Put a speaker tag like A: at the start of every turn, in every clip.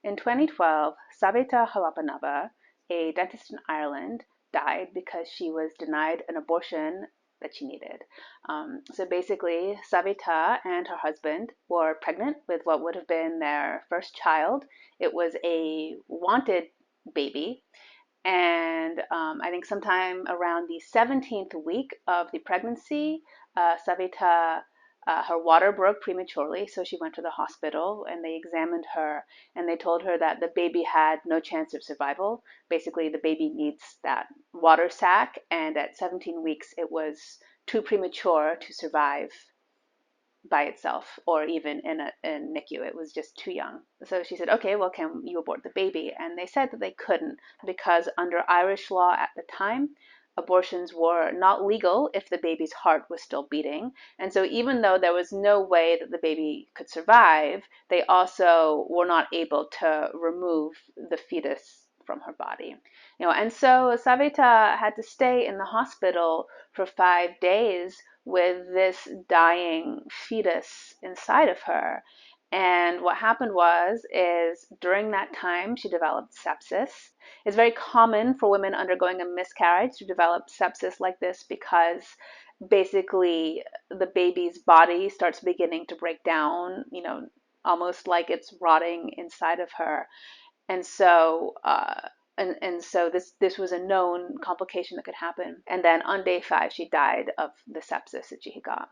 A: In 2012, Savita Halapanava, a dentist in Ireland, died because she was denied an abortion that she needed. So basically, Savita and her husband were pregnant with what would have been their first child. It was a wanted baby. And I think sometime around the 17th week of the pregnancy, Savita, her water broke prematurely, so she went to the hospital and they examined her and they told her that the baby had no chance of survival. Basically, the baby needs that water sac, and at 17 weeks, it was too premature to survive by itself or even in NICU. It was just too young. So she said, okay, well, can you abort the baby? And they said that they couldn't because under Irish law at the time, abortions were not legal if the baby's heart was still beating. And so even though there was no way that the baby could survive, they also were not able to remove the fetus from her body. And so Savita had to stay in the hospital for 5 days with this dying fetus inside of her. And what happened is during that time, she developed sepsis. It's very common for women undergoing a miscarriage to develop sepsis like this because basically the baby's body starts beginning to break down, almost like it's rotting inside of her. And so, this was a known complication that could happen. And then on day 5, she died of the sepsis that she had got.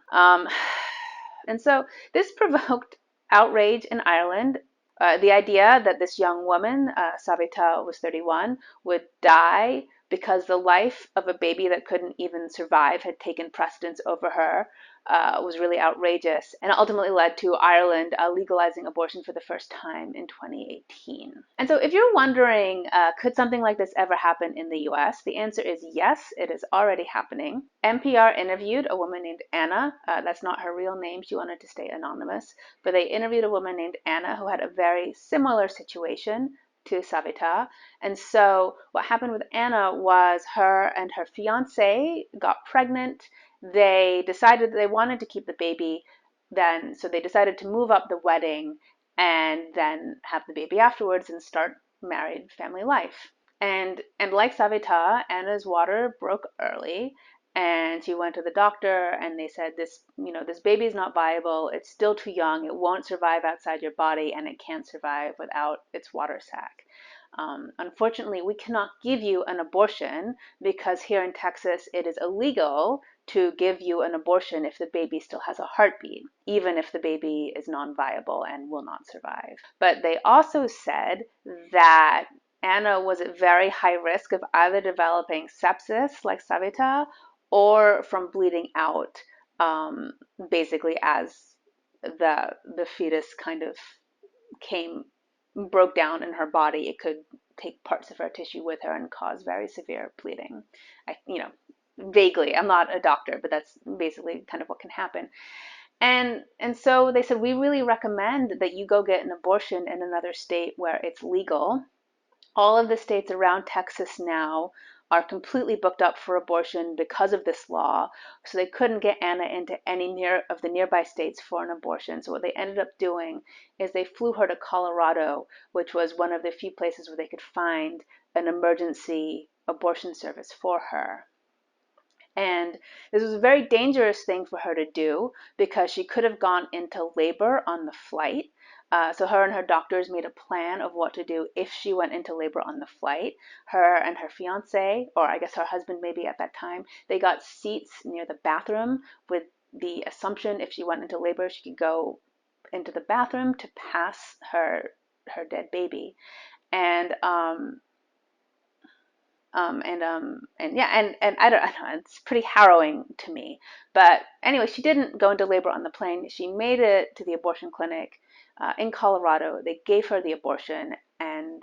A: And so this provoked outrage in Ireland. The idea that this young woman, Savita was 31, would die because the life of a baby that couldn't even survive had taken precedence over her was really outrageous, and ultimately led to Ireland legalizing abortion for the first time in 2018. And so if you're wondering, could something like this ever happen in the US? The answer is yes, it is already happening. NPR interviewed a woman named Anna. That's not her real name. She wanted to stay anonymous. But they interviewed a woman named Anna who had a very similar situation to Savita. And so what happened with Anna was her and her fiance got pregnant. They decided that they wanted to keep the baby then, so they decided to move up the wedding and then have the baby afterwards and start married family life. And like Savita, Anna's water broke early, and she went to the doctor and they said this baby is not viable, it's still too young, it won't survive outside your body, and it can't survive without its water sac. Unfortunately, we cannot give you an abortion because here in Texas it is illegal to give you an abortion if the baby still has a heartbeat, even if the baby is non-viable and will not survive. But they also said that Anna was at very high risk of either developing sepsis like Savita or from bleeding out, basically as the fetus kind of broke down in her body. It could take parts of her tissue with her and cause very severe bleeding. Vaguely, I'm not a doctor, but that's basically kind of what can happen. And so they said, we really recommend that you go get an abortion in another state where it's legal. All of the states around Texas now are completely booked up for abortion because of this law. So they couldn't get Anna into any of the nearby states for an abortion. So what they ended up doing is they flew her to Colorado, which was one of the few places where they could find an emergency abortion service for her. And this was a very dangerous thing for her to do because she could have gone into labor on the flight. So her and her doctors made a plan of what to do if she went into labor on the flight. Her and her fiance, or I guess her husband maybe at that time, they got seats near the bathroom with the assumption if she went into labor, she could go into the bathroom to pass her dead baby. And I don't know, it's pretty harrowing to me. But anyway, she didn't go into labor on the plane. She made it to the abortion clinic in Colorado. They gave her the abortion, and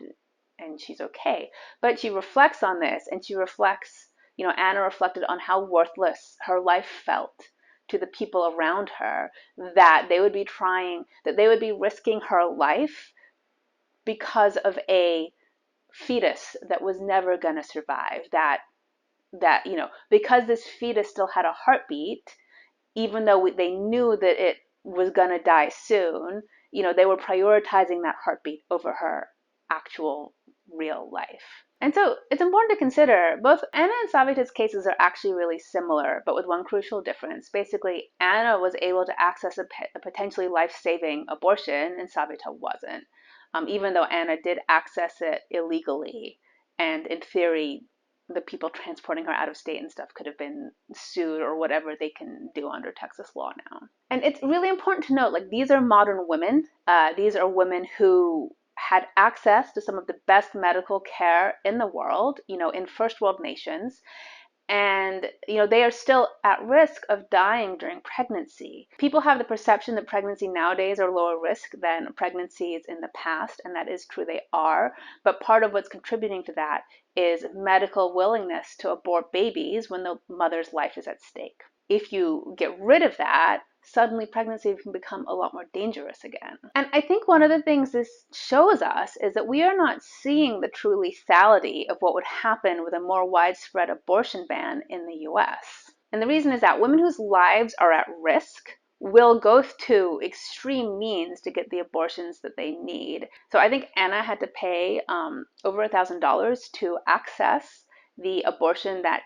A: she's okay. But she reflects on this, and she reflects, Anna reflected on how worthless her life felt to the people around her, that they would be risking her life because of a fetus that was never going to survive, because this fetus still had a heartbeat, even though they knew that was going to die soon, they were prioritizing that heartbeat over her actual real life. And so it's important to consider both Anna and Savita's cases are actually really similar, but with one crucial difference. Basically, Anna was able to access a potentially life-saving abortion, and Savita wasn't. Even though Anna did access it illegally, and in theory, the people transporting her out of state and stuff could have been sued or whatever they can do under Texas law now. And it's really important to note, like, these are modern women. These are women who had access to some of the best medical care in the world, in first world nations. And, they are still at risk of dying during pregnancy. People have the perception that pregnancy nowadays are lower risk than pregnancies in the past, and that is true, they are. But part of what's contributing to that is medical willingness to abort babies when the mother's life is at stake. If you get rid of that, suddenly pregnancy can become a lot more dangerous again. And I think one of the things this shows us is that we are not seeing the true lethality of what would happen with a more widespread abortion ban in the US. And the reason is that women whose lives are at risk will go to extreme means to get the abortions that they need. So I think Anna had to pay over $1,000 to access the abortion that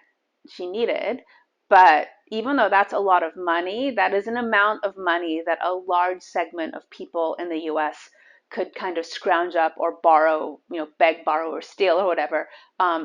A: she needed. But even though that's a lot of money, that is an amount of money that a large segment of people in the US could kind of scrounge up or borrow, beg, borrow, or steal or whatever,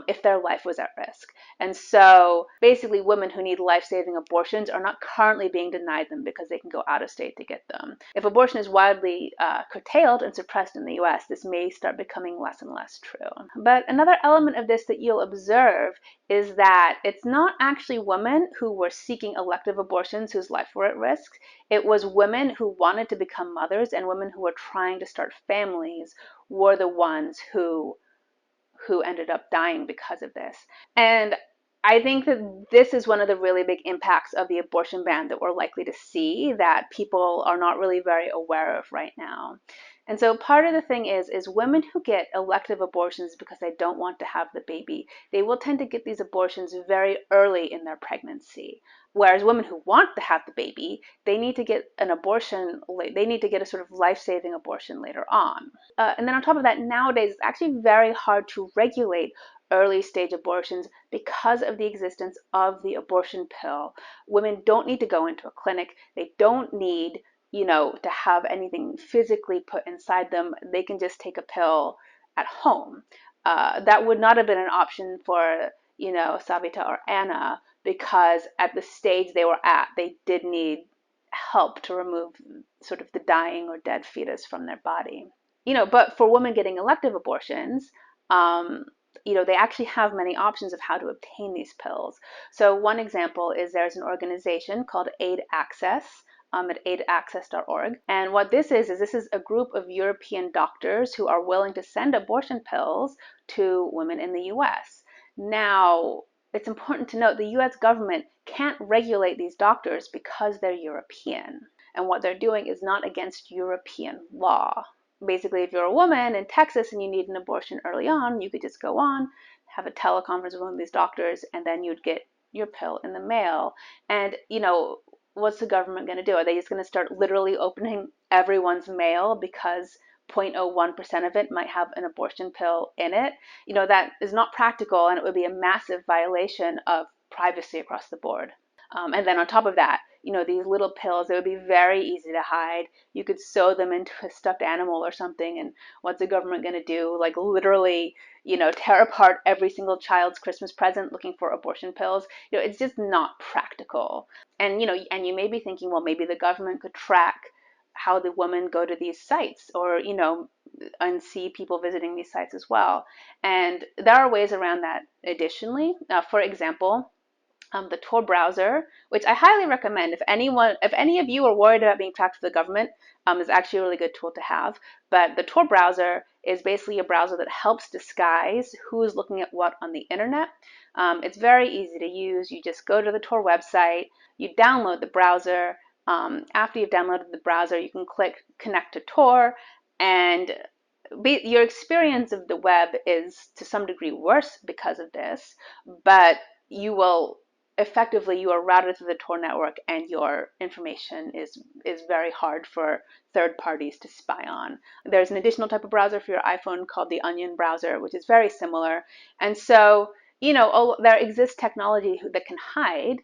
A: if their life was at risk. And so basically women who need life-saving abortions are not currently being denied them because they can go out of state to get them. If abortion is widely curtailed and suppressed in the US, this may start becoming less and less true. But another element of this that you'll observe is that it's not actually women who were seeking elective abortions whose life were at risk. It was women who wanted to become mothers and women who were trying to start families were the ones who ended up dying because of this. And I think that this is one of the really big impacts of the abortion ban that we're likely to see that people are not really very aware of right now. And so part of the thing is women who get elective abortions because they don't want to have the baby, they will tend to get these abortions very early in their pregnancy. Whereas women who want to have the baby, they need to get an abortion, they need to get a sort of life-saving abortion later on. And then on top of that, nowadays, it's actually very hard to regulate early stage abortions because of the existence of the abortion pill. Women don't need to go into a clinic. They don't need, to have anything physically put inside them. They can just take a pill at home. That would not have been an option for, Savita or Anna, because at the stage they were at, they did need help to remove sort of the dying or dead fetus from their body. But for women getting elective abortions, they actually have many options of how to obtain these pills. So one example is there's an organization called Aid Access at aidaccess.org. And what this is a group of European doctors who are willing to send abortion pills to women in the US. Now, it's important to note the US government can't regulate these doctors because they're European. And what they're doing is not against European law. Basically, if you're a woman in Texas and you need an abortion early on, you could just go on, have a teleconference with one of these doctors, and then you'd get your pill in the mail. And, what's the government going to do? Are they just going to start literally opening everyone's mail because 0.01% of it might have an abortion pill in it? That is not practical, and it would be a massive violation of privacy across the board. And then on top of that, these little pills, they would be very easy to hide. You could sew them into a stuffed animal or something, and what's the government going to do? Like literally, tear apart every single child's Christmas present looking for abortion pills? It's just not practical. And, and you may be thinking, well, maybe the government could track how the women go to these sites or, and see people visiting these sites as well. And there are ways around that additionally. For example, the Tor browser, which I highly recommend. If any of you are worried about being tracked by the government, is actually a really good tool to have. But the Tor browser is basically a browser that helps disguise who's looking at what on the internet. It's very easy to use. You just go to the Tor website, you download the browser. After you've downloaded the browser, you can click Connect to Tor, and your experience of the web is to some degree worse because of this, but you will effectively you are routed through the Tor network, and your information is very hard for third parties to spy on. There's an additional type of browser for your iPhone called the Onion browser, which is very similar. And so, there exists technology that can hide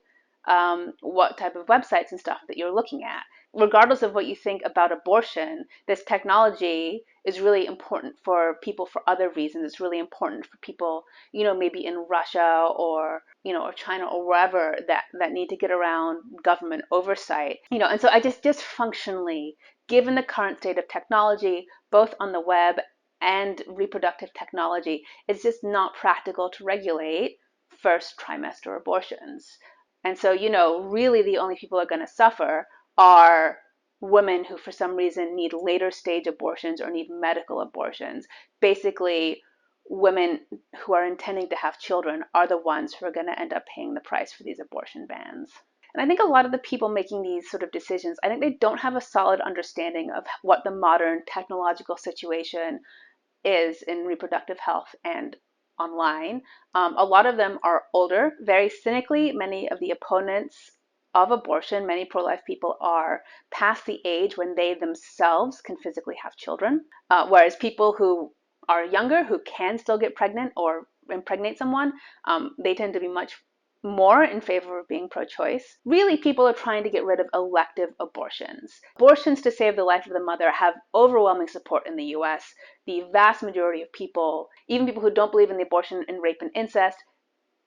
A: what type of websites and stuff that you're looking at. Regardless of what you think about abortion, this technology is really important for people for other reasons. It's really important for people, maybe in Russia or China or wherever that need to get around government oversight. And so I just functionally, given the current state of technology, both on the web and reproductive technology, it's just not practical to regulate first trimester abortions. And so, really the only people who are going to suffer are women who for some reason need later stage abortions or need medical abortions. Basically, women who are intending to have children are the ones who are going to end up paying the price for these abortion bans. And I think a lot of the people making these sort of decisions, I think they don't have a solid understanding of what the modern technological situation is in reproductive health and online. A lot of them are older. Very cynically, many of the opponents of abortion, many pro-life people, are past the age when they themselves can physically have children, whereas people who are younger, who can still get pregnant or impregnate someone, they tend to be much more in favor of being pro-choice. Really, people are trying to get rid of elective abortions. Abortions to save the life of the mother have overwhelming support in the US. The vast majority of people, even people who don't believe in the abortion and rape and incest,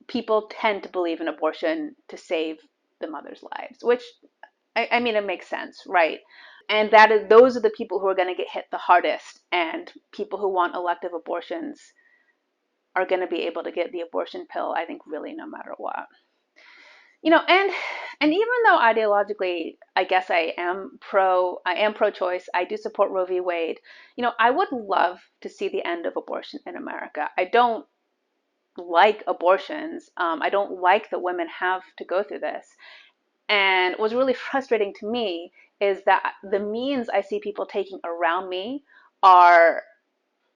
A: people tend to believe in abortion to save the mother's lives, which, I mean, it makes sense, right? And those are the people who are going to get hit the hardest, and people who want elective abortions are going to be able to get the abortion pill, I think, really no matter what. And even though ideologically, I guess I am pro-choice, I do support Roe v. Wade. I would love to see the end of abortion in America. I don't like abortions. I don't like that women have to go through this. And what's really frustrating to me is that the means I see people taking around me are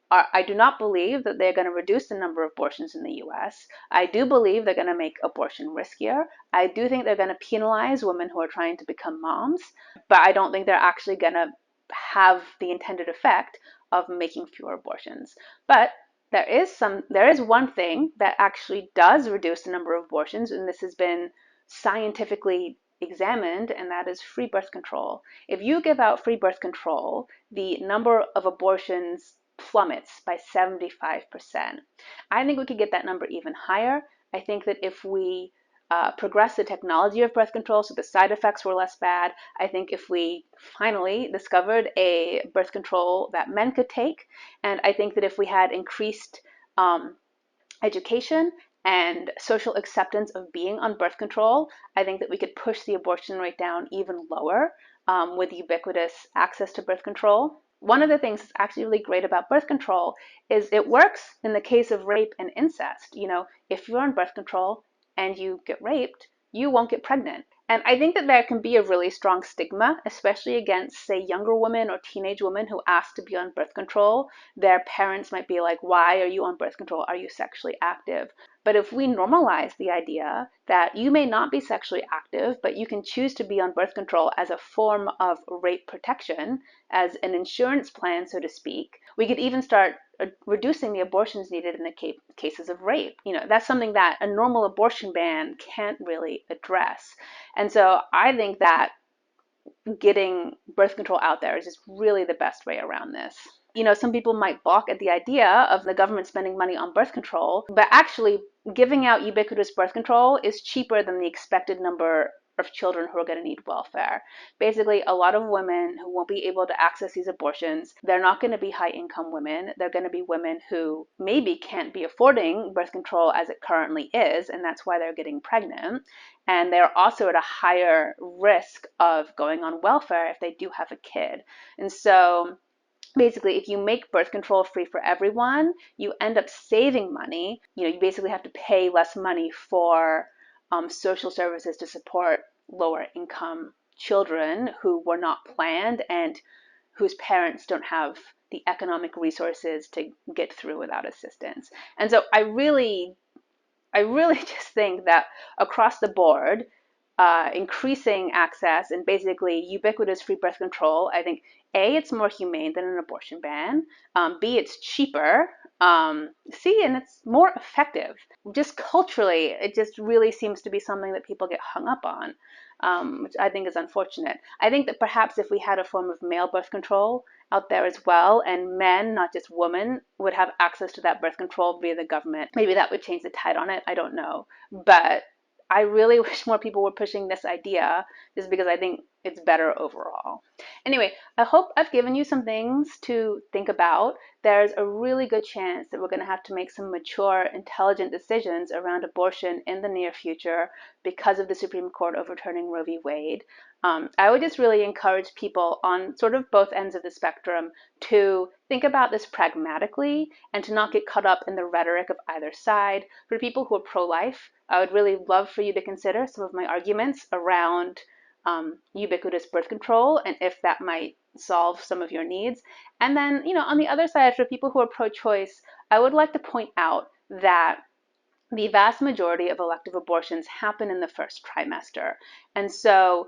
A: I do not believe that they're going to reduce the number of abortions in the US. I do believe they're going to make abortion riskier. I do think they're going to penalize women who are trying to become moms, but I don't think they're actually going to have the intended effect of making fewer abortions. But there is one thing that actually does reduce the number of abortions, and this has been scientifically examined, and that is free birth control. If you give out free birth control, the number of abortions plummets by 75%. I think we could get that number even higher. I think that if we progress the technology of birth control so the side effects were less bad, I think if we finally discovered a birth control that men could take, and I think that if we had increased education and social acceptance of being on birth control, I think that we could push the abortion rate down even lower with ubiquitous access to birth control. One of the things that's actually really great about birth control is it works in the case of rape and incest. If you're on birth control and you get raped, you won't get pregnant. And I think that there can be a really strong stigma, especially against, say, younger women or teenage women who ask to be on birth control. Their parents might be like, why are you on birth control? Are you sexually active? But if we normalize the idea that you may not be sexually active, but you can choose to be on birth control as a form of rape protection, as an insurance plan, so to speak, we could even start reducing the abortions needed in the cases of rape. That's something that a normal abortion ban can't really address. And so I think that getting birth control out there is just really the best way around this. Some people might balk at the idea of the government spending money on birth control, but actually giving out ubiquitous birth control is cheaper than the expected number of children who are going to need welfare. Basically, a lot of women who won't be able to access these abortions, they're not going to be high-income women. They're going to be women who maybe can't be affording birth control as it currently is, and that's why they're getting pregnant. And they're also at a higher risk of going on welfare if they do have a kid. And so basically, if you make birth control free for everyone, you end up saving money. You basically have to pay less money for social services to support lower income children who were not planned and whose parents don't have the economic resources to get through without assistance. And so I really I really just think that across the board, increasing access and basically ubiquitous free birth control, I think A, it's more humane than an abortion ban. B, it's cheaper. C, and it's more effective. Just culturally, it just really seems to be something that people get hung up on, which I think is unfortunate. I think that perhaps if we had a form of male birth control out there as well, and men, not just women, would have access to that birth control via the government, maybe that would change the tide on it. I don't know. But I really wish more people were pushing this idea just because I think it's better overall. Anyway, I hope I've given you some things to think about. There's a really good chance that we're going to have to make some mature, intelligent decisions around abortion in the near future because of the Supreme Court overturning Roe v. Wade. I would just really encourage people on sort of both ends of the spectrum to think about this pragmatically and to not get caught up in the rhetoric of either side. For people who are pro-life, I would really love for you to consider some of my arguments around ubiquitous birth control and if that might solve some of your needs. And then, on the other side, for people who are pro-choice, I would like to point out that the vast majority of elective abortions happen in the first trimester. And so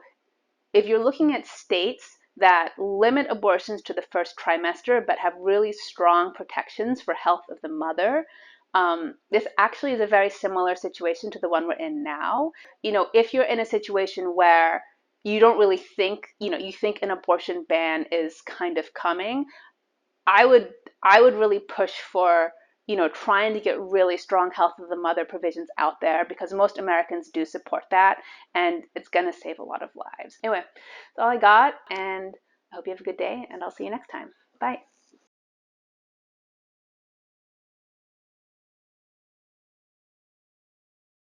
A: if you're looking at states that limit abortions to the first trimester but have really strong protections for health of the mother, this actually is a very similar situation to the one we're in now. If you're in a situation where you don't really think, you think an abortion ban is kind of coming, I would I would really push for, trying to get really strong health of the mother provisions out there because most Americans do support that and it's going to save a lot of lives. Anyway, that's all I got, and I hope you have a good day, and I'll see you next time. Bye.